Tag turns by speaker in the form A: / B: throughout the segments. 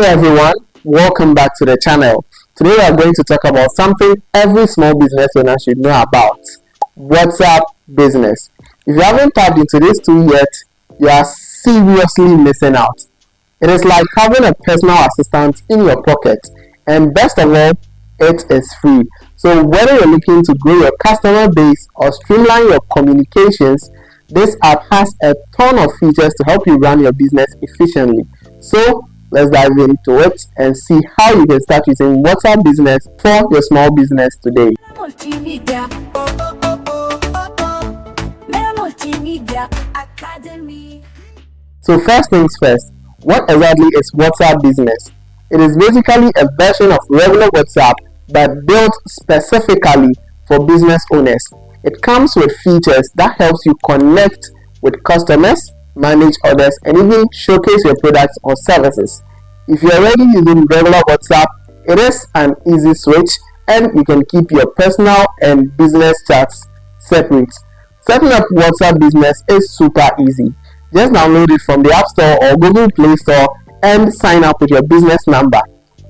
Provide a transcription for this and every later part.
A: Hey everyone, welcome back to the channel. Today we are going to talk about something every small business owner should know about: WhatsApp business. If you haven't tapped into this tool yet, you are seriously missing out. It is like having a personal assistant in your pocket, and best of all, it is free. So whether you're looking to grow your customer base or streamline your communications, this app has a ton of features to help you run your business efficiently. So let's dive into it and see how you can start using WhatsApp business for your small business today. So first things first, what exactly is WhatsApp business? It is basically a version of regular WhatsApp but built specifically for business owners. It comes with features that helps you connect with customers, manage orders, and even showcase your products or services. If you're already using regular WhatsApp, it is an easy switch and you can keep your personal and business chats separate. Setting up WhatsApp business is super easy. Just download it from the App Store or Google Play Store and sign up with your business number.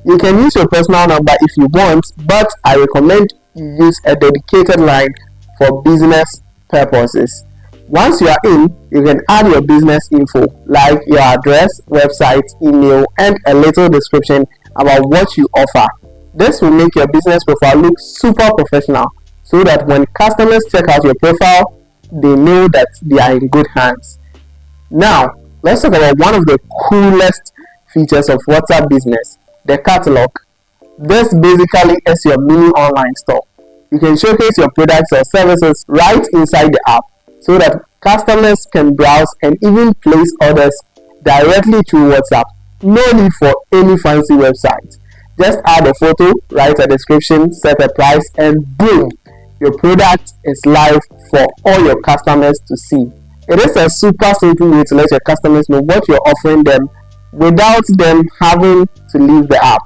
A: You can use your personal number if you want, but I recommend you use a dedicated line for business purposes. Once you are in, you can add your business info like your address, website, email, and a little description about what you offer. This will make your business profile look super professional so that when customers check out your profile, they know that they are in good hands. Now, let's talk about one of the coolest features of WhatsApp business, the catalog. This basically is your mini online store. You can showcase your products or services right inside the app, so that customers can browse and even place orders directly through WhatsApp. No need for any fancy website. Just add a photo, write a description, set a price, and boom! Your product is live for all your customers to see. It is a super simple way to let your customers know what you're offering them without them having to leave the app.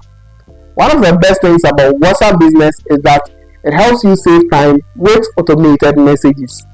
A: One of the best things about WhatsApp business is that it helps you save time with automated messages.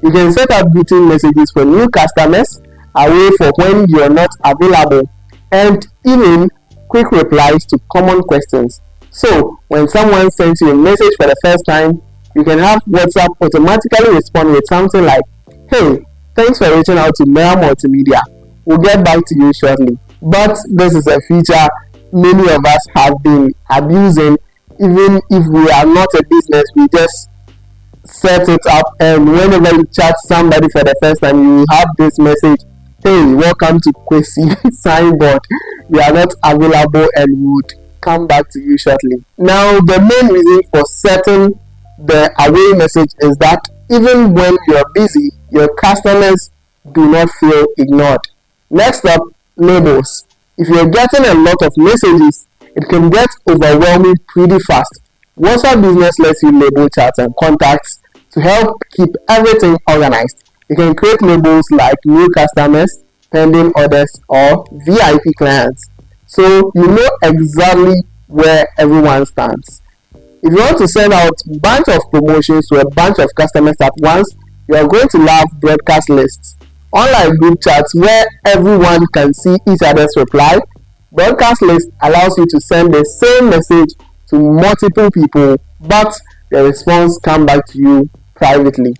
A: You can set up greeting messages for new customers, away for when you're not available, and even quick replies to common questions. So, when someone sends you a message for the first time, you can have WhatsApp automatically respond with something like, "Hey, thanks for reaching out to Mera Multimedia. We'll get back to you shortly." But this is a feature many of us have been abusing. Even if we are not a business, we just set it up, and whenever you chat somebody for the first time, you will have this message: "Hey, welcome to Kwesi signboard. We are not available and would come back to you shortly." Now, the main reason for setting the away message is that even when you're busy, your customers do not feel ignored. Next up, labels. If you're getting a lot of messages, it can get overwhelming pretty fast. WhatsApp business lets you label chats and contacts to help keep everything organized. You can create labels like new customers, pending orders, or VIP clients, so you know exactly where everyone stands. If you want to send out a bunch of promotions to a bunch of customers at once, you are going to love broadcast lists. Unlike group chats where everyone can see each other's reply, broadcast list allows you to send the same message to multiple people, but the response comes back to you privately.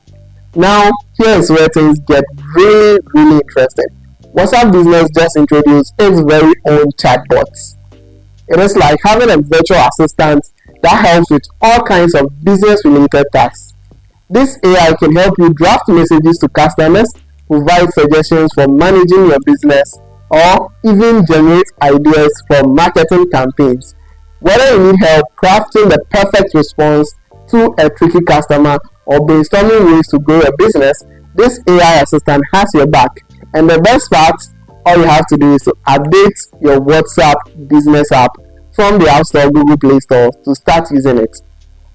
A: Now, here's where things get really interesting. WhatsApp business just introduced its very own chatbots. It is like having a virtual assistant that helps with all kinds of business related tasks. This AI can help you draft messages to customers, provide suggestions for managing your business, or even generate ideas for marketing campaigns. Whether you need help crafting the perfect response to a tricky customer or brainstorming ways to grow your business, this AI assistant has your back. And the best part, all you have to do is to update your WhatsApp business app from the App Store or Google Play Store to start using it.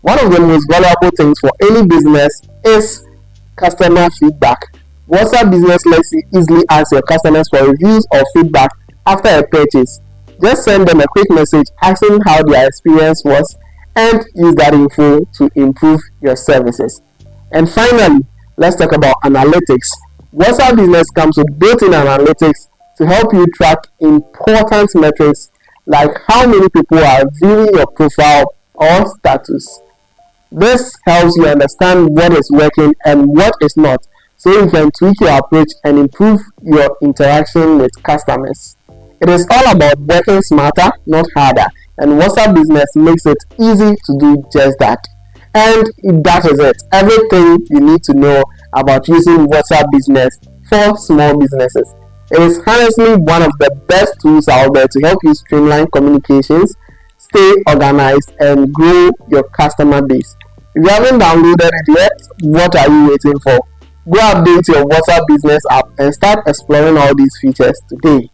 A: One of the most valuable things for any business is customer feedback. WhatsApp business lets you easily ask your customers for reviews or feedback after a purchase. Just send them a quick message asking how their experience was and use that info to improve your services. And finally, let's talk about analytics. WhatsApp business comes with built-in analytics to help you track important metrics like how many people are viewing your profile or status. This helps you understand what is working and what is not, so you can tweak your approach and improve your interaction with customers. It is all about working smarter, not harder, and WhatsApp Business makes it easy to do just that. And that is it. Everything you need to know about using WhatsApp Business for small businesses. It is honestly one of the best tools out there to help you streamline communications, stay organized, and grow your customer base. If you haven't downloaded it yet, what are you waiting for? Go update your WhatsApp Business app and start exploring all these features today.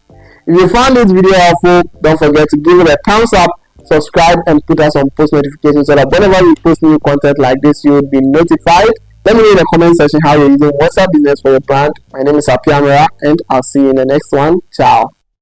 A: If you found this video helpful, don't forget to give it a thumbs up, subscribe, and put us on post notifications so that whenever we post new content like this, you will be notified. Let me know in the comment section how you're using WhatsApp Business for your brand. My name is Apiamera, and I'll see you in the next one. Ciao.